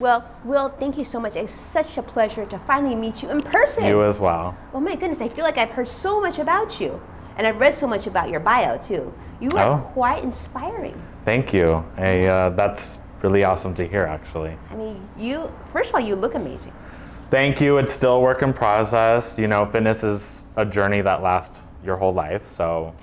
Well, Will, thank you so much. It's such a pleasure to finally meet you in person. You as well. Oh my goodness, I feel like I've heard so much about you. And I've read so much about your bio too. You are quite inspiring. Thank you. That's really awesome to hear, actually. I mean, first of all, you look amazing. Thank you. It's still a work in process. You know, fitness is a journey that lasts your whole life. So,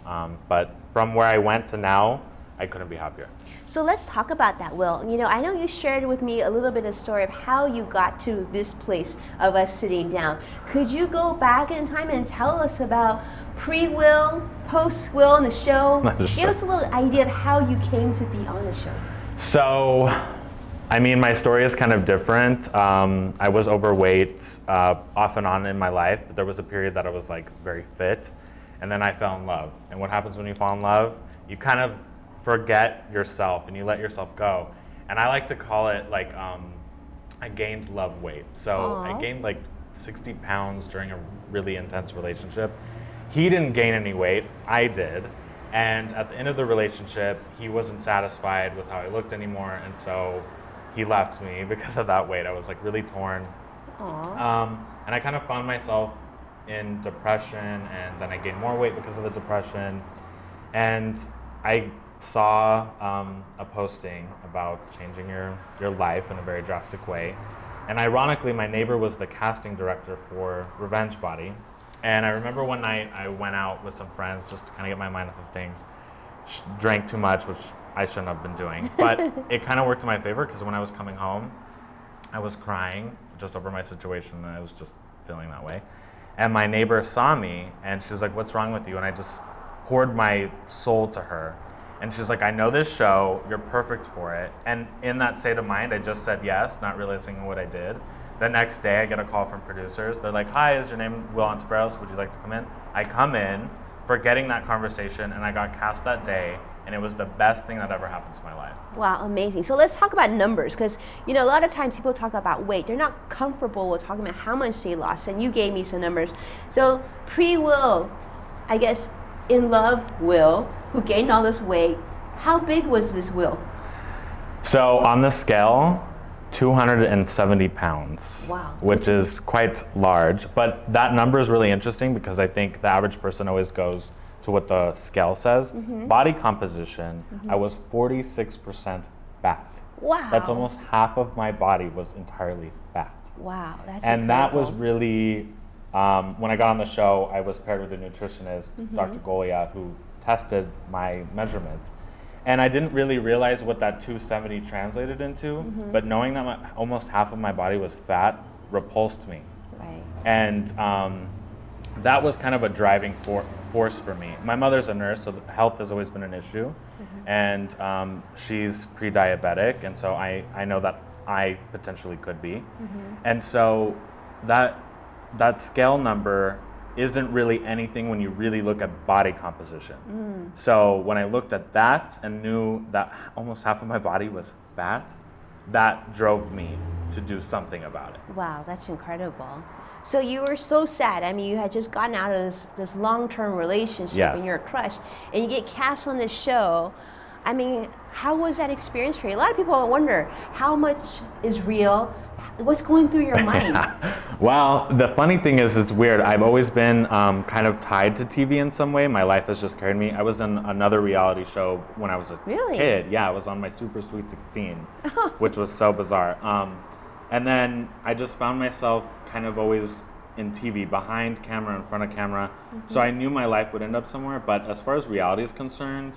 but from where I went to now, I couldn't be happier. So let's talk about that, Will. You know, I know you shared with me a little bit of story of how you got to this place of us sitting down. Could you go back in time and tell us about pre-Will, post-Will on the show? Sure. Give us a little idea of how you came to be on the show. So, I mean, my story is kind of different. I was overweight off and on in my life, but there was a period that I was like very fit, and then I fell in love. And what happens when you fall in love? You kind of forget yourself and you let yourself go. And I like to call it like I gained love weight. So I gained like 60 pounds during a really intense relationship. He didn't gain any weight, I did. And at the end of the relationship, he wasn't satisfied with how I looked anymore. And so he left me because of that weight. I was like really torn. And I kind of found myself in depression, and then I gained more weight because of the depression. And I saw a posting about changing your life in a very drastic way. And ironically, my neighbor was the casting director for Revenge Body. And I remember one night I went out with some friends just to kind of get my mind off of things. Drank too much, which I shouldn't have been doing. But it kind of worked in my favor because when I was coming home, I was crying just over my situation, and I was just feeling that way. And my neighbor saw me, and she was like, "What's wrong with you?" And I just poured my soul to her. And she's like, "I know this show, you're perfect for it." And in that state of mind, I just said yes, not realizing what I did. The next day, I get a call from producers. They're like, "Hi, is your name Will Ontiveros? Would you like to come in?" I come in, forgetting that conversation, and I got cast that day, and it was the best thing that ever happened to my life. Wow, amazing. So let's talk about numbers, because you know a lot of times people talk about weight. They're not comfortable with talking about how much they lost, and you gave me some numbers. So pre-Will, I guess, in love Will, who gained all this weight, how big was this Will? So on the scale, 270 pounds, wow, which is quite large. But that number is really interesting because I think the average person always goes to what the scale says. Body composition, I was 46% fat. Wow. That's almost half of my body was entirely fat. Wow, that's And incredible. that was really, when I got on the show, I was paired with a nutritionist, Dr. Khole, who tested my measurements. And I didn't really realize what that 270 translated into, but knowing that almost half of my body was fat repulsed me. Right. And that was kind of a driving force for me. My mother's a nurse, so health has always been an issue. And she's pre-diabetic, and so I know that I potentially could be. And so that scale number isn't really anything when you really look at body composition. So when I looked at that and knew that almost half of my body was fat, that drove me to do something about it. Wow, that's incredible. So you were so sad. I mean, you had just gotten out of this long-term relationship, Yes. and you're a crush, and you get cast on this show. I mean, how was that experience for you? A lot of people wonder how much is real. What's going through your mind? Well, the funny thing is, it's weird. I've always been kind of tied to TV in some way. My life has just carried me. I was in another reality show when I was a kid. Yeah, I was on my Super Sweet 16, which was so bizarre. And then I just found myself kind of always in TV, behind camera, in front of camera. So I knew my life would end up somewhere. But as far as reality is concerned,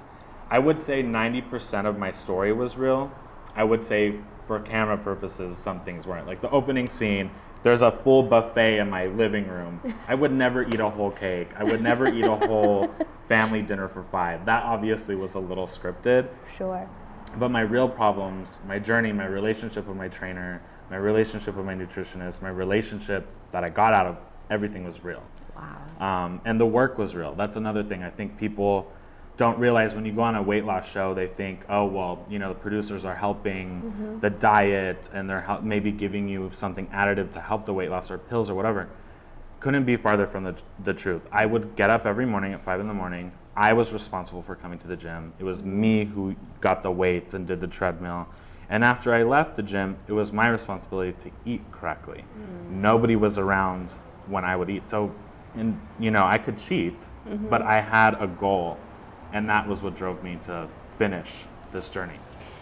I would say 90% of my story was real. I would say for camera purposes, some things weren't. Like the opening scene, there's a full buffet in my living room. I would never eat a whole cake. I would never eat a whole family dinner for 5. That obviously was a little scripted. Sure. But my real problems, my journey, my relationship with my trainer, my relationship with my nutritionist, my relationship that I got out of, everything was real. Wow. And the work was real. That's another thing. I think people don't realize when you go on a weight loss show, they think, oh, well, you know, the producers are helping the diet, and they're maybe giving you something additive to help the weight loss, or pills or whatever. Couldn't be farther from the truth. I would get up every morning at 5 in the morning. I was responsible for coming to the gym. It was me who got the weights and did the treadmill. And after I left the gym, it was my responsibility to eat correctly. Nobody was around when I would eat. So, I could cheat, but I had a goal, and that was what drove me to finish this journey.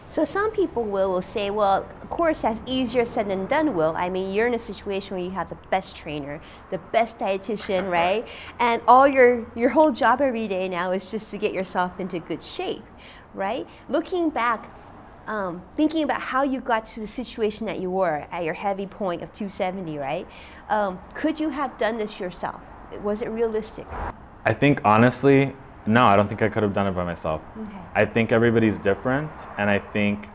So some people will say, well, of course, that's easier said than done, Will. I mean, you're in a situation where you have the best trainer, the best dietitian, right? And all your whole job every day now is just to get yourself into good shape, right? Looking back, thinking about how you got to the situation that you were at your heavy point of 270, right? Could you have done this yourself? Was it realistic? I think honestly, no, I don't think I could have done it by myself. Okay. I think everybody's different, and I think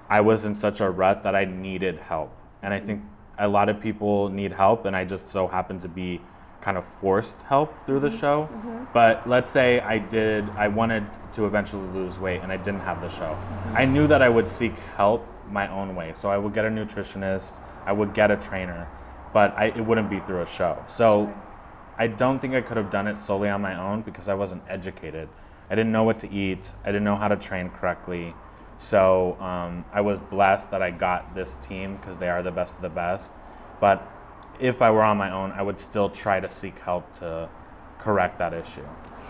I was in such a rut that I needed help. And I think a lot of people need help, and I just so happened to be kind of forced help through the show. But let's say I wanted to eventually lose weight and I didn't have the show. I knew that I would seek help my own way. So I would get a nutritionist, I would get a trainer, but it wouldn't be through a show. So I don't think I could have done it solely on my own because I wasn't educated. I didn't know what to eat. I didn't know how to train correctly. So I was blessed that I got this team because they are the best of the best. But if I were on my own, I would still try to seek help to correct that issue.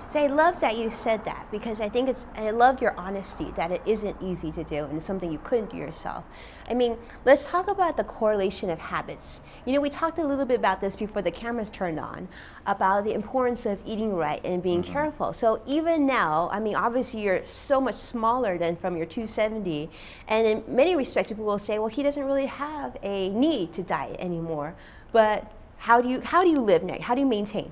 So I love that you said that because I love your honesty that it isn't easy to do and it's something you couldn't do yourself. I mean, let's talk about the correlation of habits. We talked a little bit about this before the cameras turned on, about the importance of eating right and being careful. So even now, I mean, obviously you're so much smaller than from your 270, and in many respects people will say, well, he doesn't really have a need to diet anymore. But how do you live now? How do you maintain?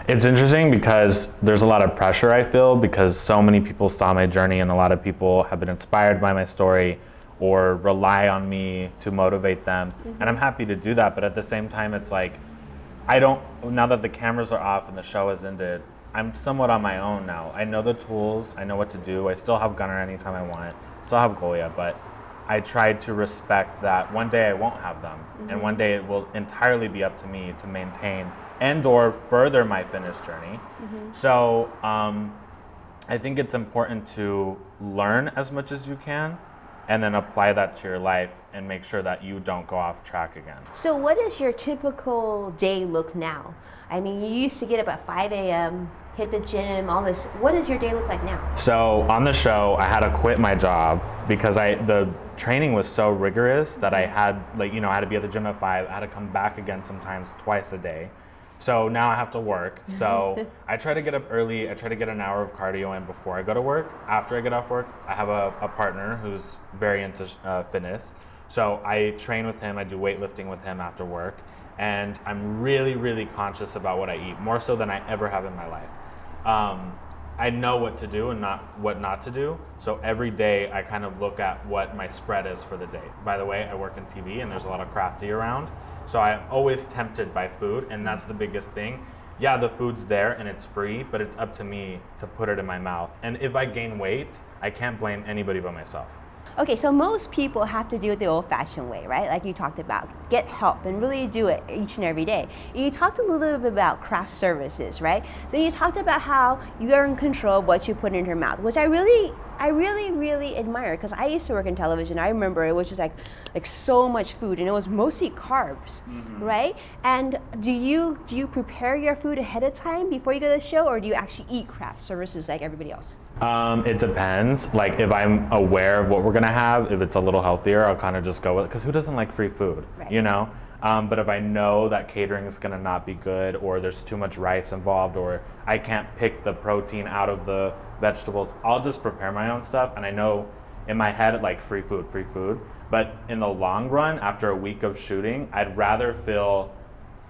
It's interesting because there's a lot of pressure I feel because so many people saw my journey and a lot of people have been inspired by my story or rely on me to motivate them. And I'm happy to do that, but at the same time it's like, now that the cameras are off and the show has ended, I'm somewhat on my own now. I know the tools, I know what to do. I still have Gunnar anytime I want, still have Khole, but I tried to respect that one day I won't have them, and one day it will entirely be up to me to maintain and or further my fitness journey. So I think it's important to learn as much as you can and then apply that to your life and make sure that you don't go off track again. So what does your typical day look now? I mean, you used to get up at 5 a.m., hit the gym, all this. What does your day look like now? So on the show, I had to quit my job because the training was so rigorous that I had I had to be at the gym at 5. I had to come back again sometimes twice a day. So now I have to work. So I try to get up early. I try to get an hour of cardio in before I go to work. After I get off work, I have a partner who's very into fitness. So I train with him. I do weightlifting with him after work. And I'm really, really conscious about what I eat, more so than I ever have in my life. I know what to do and what not to do. So every day I kind of look at what my spread is for the day. By the way, I work in TV and there's a lot of crafty around. So I'm always tempted by food, and that's the biggest thing. Yeah, the food's there and it's free, but it's up to me to put it in my mouth. And if I gain weight, I can't blame anybody but myself. Okay, so most people have to do it the old-fashioned way, right? Like you talked about, get help and really do it each and every day. You talked a little bit about craft services, right? So you talked about how you are in control of what you put in your mouth, which I really admire because I used to work in television. I remember it was just like so much food and it was mostly carbs, right? And do you prepare your food ahead of time before you go to the show, or do you actually eat craft services like everybody else? It depends. Like if I'm aware of what we're gonna have, if it's a little healthier, I'll kind of just go with it. Because who doesn't like free food, right. But if I know that catering is gonna not be good, or there's too much rice involved, or I can't pick the protein out of the vegetables, I'll just prepare my own stuff. And I know in my head, like free food. But in the long run, after a week of shooting, I'd rather feel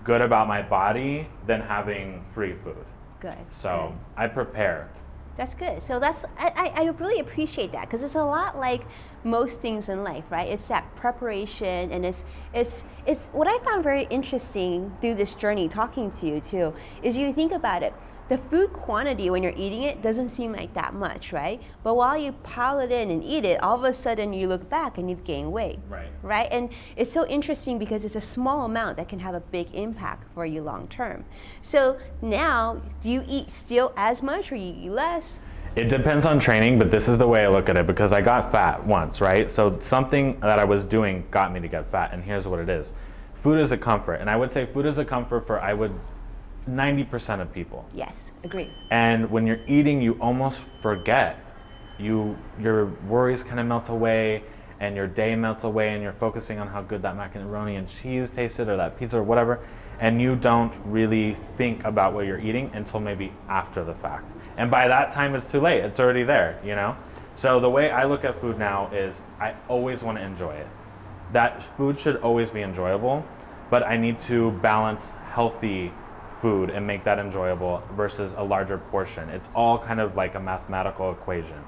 good about my body than having free food. Good. So I prepare. That's good. So I really appreciate that because it's a lot like most things in life, right? It's that preparation, and it's what I found very interesting through this journey talking to you too is you think about it. The food quantity when you're eating it doesn't seem like that much, right? But while you pile it in and eat it, all of a sudden you look back and you've gained weight, right? And it's so interesting because it's a small amount that can have a big impact for you long term. So now, do you eat still as much or you eat less? It depends on training, but this is the way I look at it, because I got fat once, right? So something that I was doing got me to get fat, and here's what it is. Food is a comfort, and I would say food is a comfort for 90% of people. Yes, agree. And when you're eating, you almost forget. Your worries kind of melt away, and your day melts away, and you're focusing on how good that macaroni and cheese tasted, or that pizza, or whatever, and you don't really think about what you're eating until maybe after the fact. And by that time, it's too late. It's already there, you know? So the way I look at food now is I always want to enjoy it. That food should always be enjoyable, but I need to balance healthy food and make that enjoyable versus a larger portion. It's all kind of like a mathematical equation.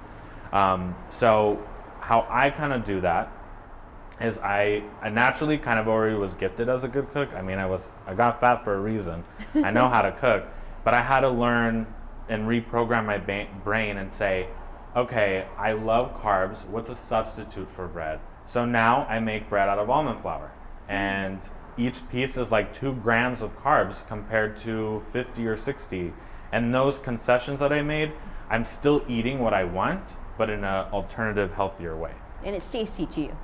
So how I kind of do that is I naturally kind of already was gifted as a good cook. I mean, I got fat for a reason. I know how to cook, but I had to learn and reprogram my brain and say, okay, I love carbs. What's a substitute for bread? So now I make bread out of almond flour, and each piece is like 2 grams of carbs compared to 50 or 60. And those concessions that I made, I'm still eating what I want, but in an alternative, healthier way. And it's tasty to you.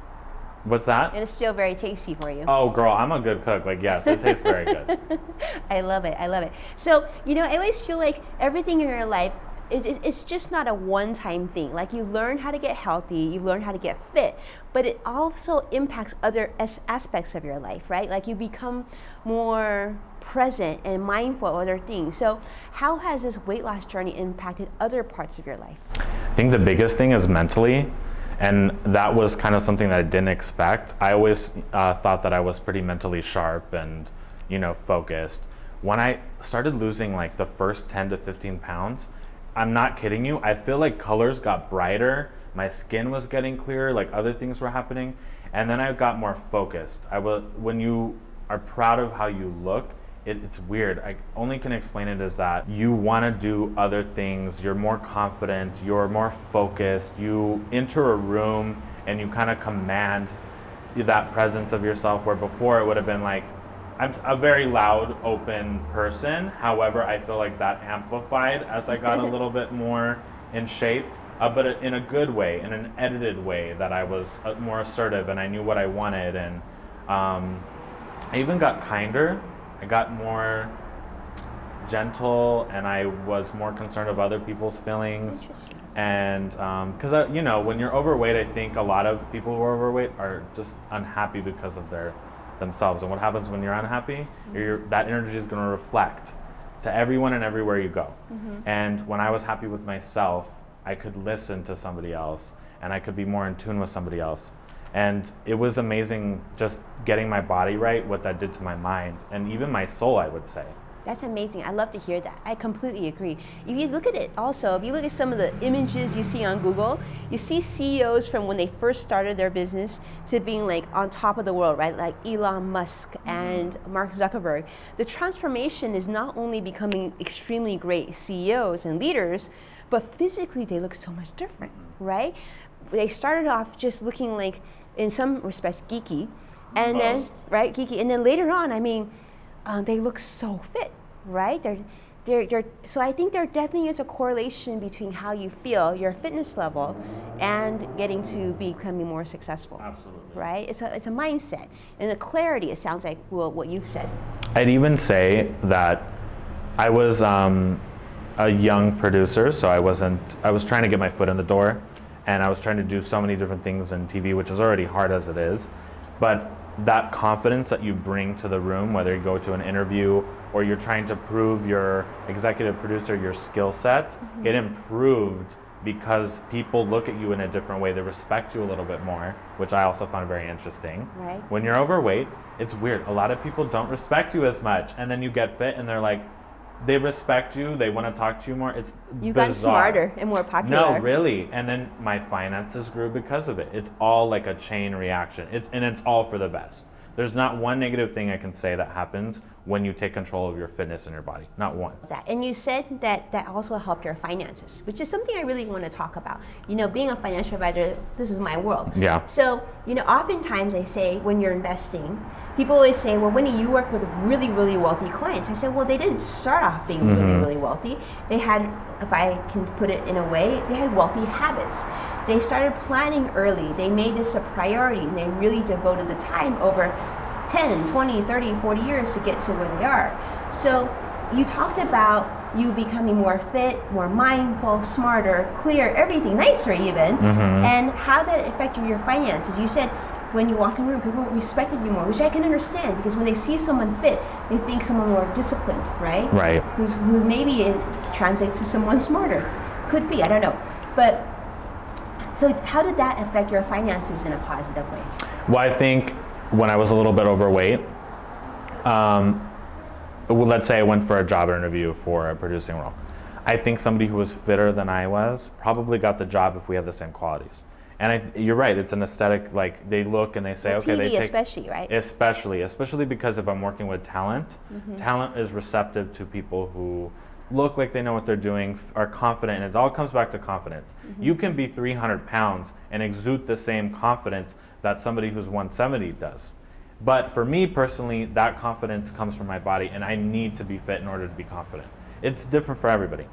What's that? And it's still very tasty for you. Oh, girl, I'm a good cook. Like, yes, it tastes very good. I love it. I love it. So, you know, I always feel like everything in your life, it's just not a one-time thing. Like, you learn how to get healthy, you learn how to get fit, but it also impacts other aspects of your life, right? Like, you become more present and mindful of other things. So how has this weight loss journey impacted other parts of your life? I think the biggest thing is mentally. And that was kind of something that I didn't expect. I always thought that I was pretty mentally sharp and, you know, focused. When I started losing like the first 10 to 15 pounds, I'm not kidding you, I feel like colors got brighter, my skin was getting clearer, like other things were happening, and then I got more focused. When you are proud of how you look, it's weird. I only can explain it as that you want to do other things, you're more confident, you're more focused, you enter a room and you kind of command that presence of yourself, where before it would have been like, I'm a very loud, open person. However, I feel like that amplified as I got a little bit more in shape, but in a good way, in an edited way, that I was more assertive and I knew what I wanted. And I even got kinder. I got more gentle, and I was more concerned of other people's feelings. And because, you know, when you're overweight, I think a lot of people who are overweight are just unhappy because of themselves. And what happens when you're unhappy? That energy is going to reflect to everyone and everywhere you go. Mm-hmm. And when I was happy with myself, I could listen to somebody else, and I could be more in tune with somebody else. And it was amazing just getting my body right, what that did to my mind, and even my soul, I would say. That's amazing. I love to hear that. I completely agree. If you look at it also, if you look at some of the images you see on Google, you see CEOs from when they first started their business to being like on top of the world, right? Like Elon Musk and Mark Zuckerberg. The transformation is not only becoming extremely great CEOs and leaders, but physically they look so much different, right? They started off just looking like, in some respects, geeky, and then, right, geeky, and then later on, I mean, they look so fit, right? So I think there definitely is a correlation between how you feel, your fitness level, and getting to becoming more successful. Absolutely. Right? It's a mindset, and the clarity. It sounds like what you've said. I'd even say that I was a young producer, so I was trying to get my foot in the door. And I was trying to do so many different things in TV, which is already hard as it is. But that confidence that you bring to the room, whether you go to an interview or you're trying to prove your executive producer your skill set, mm-hmm. It improved because people look at you in a different way. They respect you a little bit more, which I also found very interesting. Right. When you're overweight, it's weird. A lot of people don't respect you as much. And then you get fit and they're like, they respect you, they want to talk to you more. It's You've bizarre. gotten smarter and more popular. No, really. And then my finances grew because of it. It's all like a chain reaction. It's all for the best. There's not one negative thing I can say that happens when you take control of your fitness and your body. Not one. And you said that also helped your finances, which is something I really want to talk about. Being a financial advisor, this is my world. Yeah. So, oftentimes I say when you're investing, people always say, well, Winnie, you work with really, really wealthy clients. I said, well, they didn't start off being really, really wealthy. They had, if I can put it in a way, they had wealthy habits. They started planning early. They made this a priority, and they really devoted the time over 10, 20, 30, 40 years to get to where they are. So you talked about you becoming more fit, more mindful, smarter, clear, everything, nicer even, and how that affected your finances. You said when you walked in the room, people respected you more, which I can understand, because when they see someone fit, they think someone more disciplined, right? Right. Who maybe it translates to someone smarter. Could be, I don't know. But so how did that affect your finances in a positive way? Well, I think when I was a little bit overweight, let's say I went for a job interview for a producing role. I think somebody who was fitter than I was probably got the job if we had the same qualities. And you're right, it's an aesthetic, like they look and they say, the okay, TV they take, especially, right? Especially because if I'm working with talent, talent is receptive to people who look like they know what they're doing, are confident, and it all comes back to confidence. You can be 300 pounds and exude the same confidence that somebody who's 170 does. But for me personally, that confidence comes from my body, and I need to be fit in order to be confident. It's different for everybody.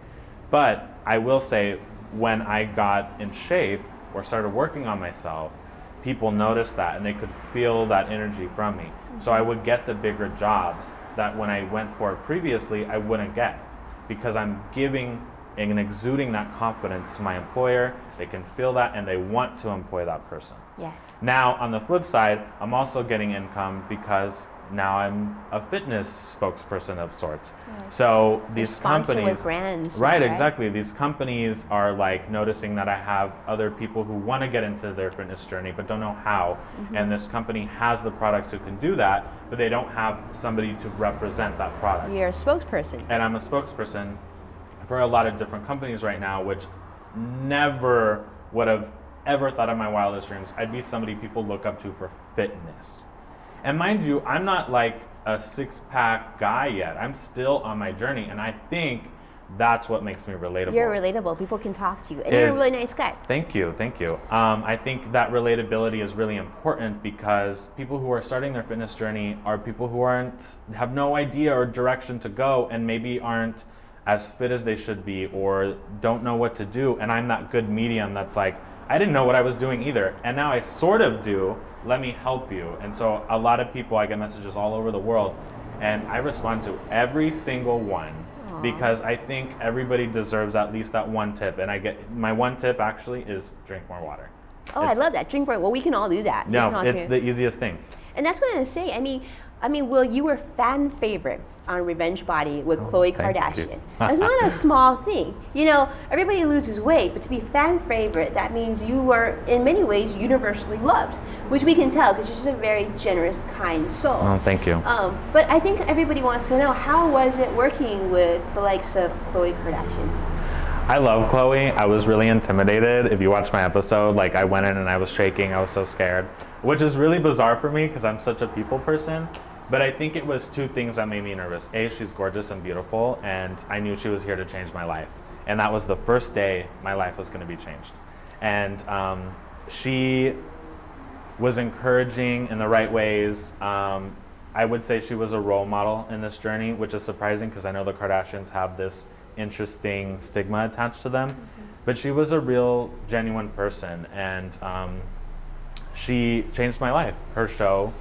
But I will say, when I got in shape or started working on myself, people noticed that and they could feel that energy from me. So I would get the bigger jobs that when I went for previously, I wouldn't get, because I'm giving and exuding that confidence to my employer. They can feel that and they want to employ that person. Yes. Now, on the flip side, I'm also getting income because now I'm a fitness spokesperson of sorts. Right. So these companies, with brands, right? Exactly. These companies are like noticing that I have other people who want to get into their fitness journey but don't know how. And this company has the products who can do that, but they don't have somebody to represent that product. You're a spokesperson. And I'm a spokesperson for a lot of different companies right now, which never would have ever thought in my wildest dreams I'd be somebody people look up to for fitness. And mind you, I'm not like a six-pack guy yet. I'm still on my journey, and I think that's what makes me relatable. You're relatable. People can talk to you, and you're a really nice guy. Thank you. I think that relatability is really important because people who are starting their fitness journey are people who have no idea or direction to go, and maybe aren't as fit as they should be or don't know what to do. And I'm that good medium that's like, I didn't know what I was doing either, and now I sort of do. Let me help you. And so a lot of people, I get messages all over the world, and I respond to every single one. Aww. Because I think everybody deserves at least that one tip. And my one tip actually is drink more water. Oh, I love that. Drink more. Well, we can all do that. No, it's the easiest thing. And that's what I was saying. I mean, Will, you were fan favorite on Revenge Body with Khloe Kardashian. That's not a small thing. Everybody loses weight, but to be fan favorite, that means you were, in many ways, universally loved, which we can tell because you're just a very generous, kind soul. Oh, thank you. But I think everybody wants to know, how was it working with the likes of Khloe Kardashian? I love Khloe. I was really intimidated. If you watch my episode, like I went in and I was shaking. I was so scared, which is really bizarre for me because I'm such a people person. But I think it was two things that made me nervous. A, she's gorgeous and beautiful, and I knew she was here to change my life. And that was the first day my life was going to be changed. And she was encouraging in the right ways. I would say she was a role model in this journey, which is surprising because I know the Kardashians have this interesting stigma attached to them. But she was a real, genuine person, and she changed my life. Her show,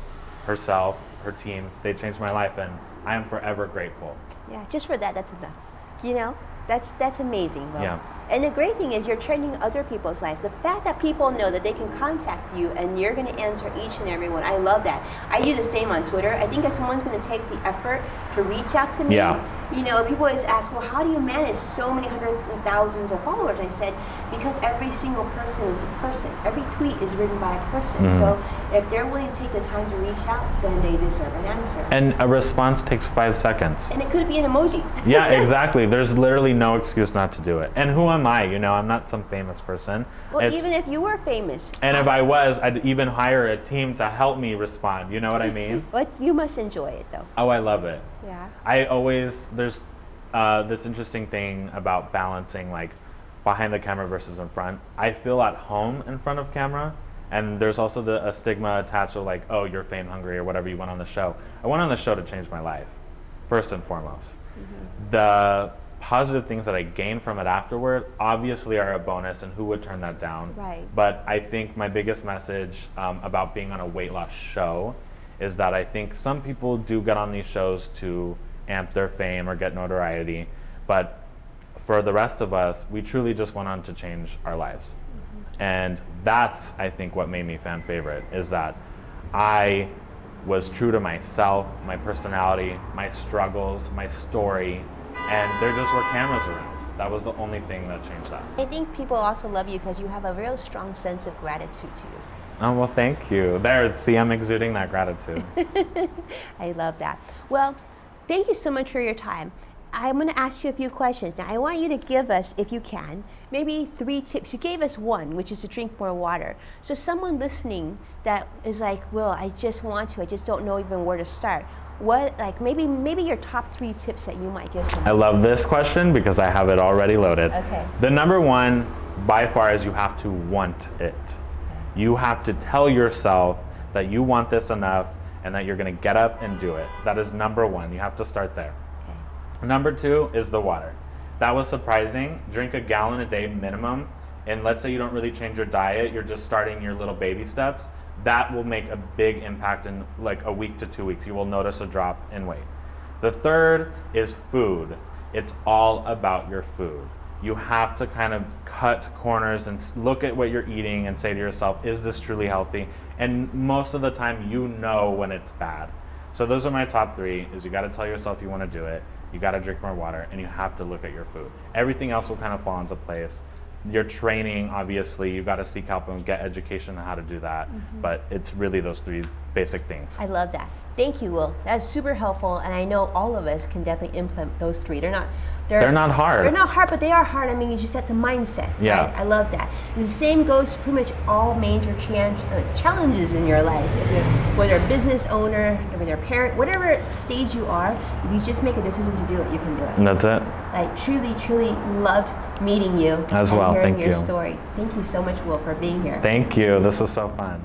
herself, her team, they changed my life, and I am forever grateful. Yeah, just for that, that's enough. That's amazing, Will. Yeah. And the great thing is you're changing other people's lives. The fact that people know that they can contact you and you're going to answer each and every one, I love that. I do the same on Twitter. I think if someone's going to take the effort to reach out to me, people always ask, well, how do you manage so many hundreds of thousands of followers? I said, because every single person is a person. Every tweet is written by a person. So if they're willing to take the time to reach out, then they deserve an answer. And a response takes 5 seconds. And it could be an emoji. Yeah, exactly. There's literally no excuse not to do it. And who am I? You know, I'm not some famous person. Well, even if you were famous. And if I was, I'd even hire a team to help me respond. You know what I mean? But you must enjoy it, though. Oh, I love it. Yeah. There's this interesting thing about balancing like behind the camera versus in front. I feel at home in front of camera. And there's also a stigma attached to like, oh, you're fame hungry or whatever you went on the show. I went on the show to change my life, first and foremost. Mm-hmm. The positive things that I gained from it afterward obviously are a bonus, and who would turn that down? Right. But I think my biggest message about being on a weight loss show is that I think some people do get on these shows to amp their fame or get notoriety, but for the rest of us, we truly just went on to change our lives. And that's, I think, what made me fan favorite, is that I was true to myself, my personality, my struggles, my story, and there just were cameras around. That was the only thing that changed that. I think people also love you because you have a real strong sense of gratitude to you. Oh, well, thank you. There, see, I'm exuding that gratitude. I love that. Well, thank you so much for your time. I'm going to ask you a few questions. Now, I want you to give us, if you can, maybe 3 tips. You gave us one, which is to drink more water. So someone listening that is like, Will, I just don't know even where to start. What, like maybe your top 3 tips that you might give someone? I love this question because I have it already loaded. Okay. The number one, by far, is you have to want it. You have to tell yourself that you want this enough and that you're going to get up and do it. That is number one. You have to start there. Number 2 is the water. That was surprising. Drink a gallon a day minimum. And let's say you don't really change your diet, you're just starting your little baby steps. That will make a big impact in like a week to 2 weeks. You will notice a drop in weight. The third is food. It's all about your food. You have to kind of cut corners and look at what you're eating and say to yourself, is this truly healthy? And most of the time, you know when it's bad. So those are my top 3, is you got to tell yourself you want to do it. You got to drink more water, and you have to look at your food. Everything else will kind of fall into place. Your training, obviously, you got to seek help and get education on how to do that. Mm-hmm. But it's really those 3 basic things. I love that. Thank you, Will. That's super helpful, and I know all of us can definitely implement those 3. They're not hard. They're not hard, but they are hard. I mean, you just set the mindset. Yeah. Right? I love that. The same goes for pretty much all major challenges in your life. Whether a business owner, whether a parent, whatever stage you are, if you just make a decision to do it, you can do it. And that's it. I truly, truly loved meeting you. As well. And hearing Thank your you. story. Thank you so much, Will, for being here. Thank you. This was so fun.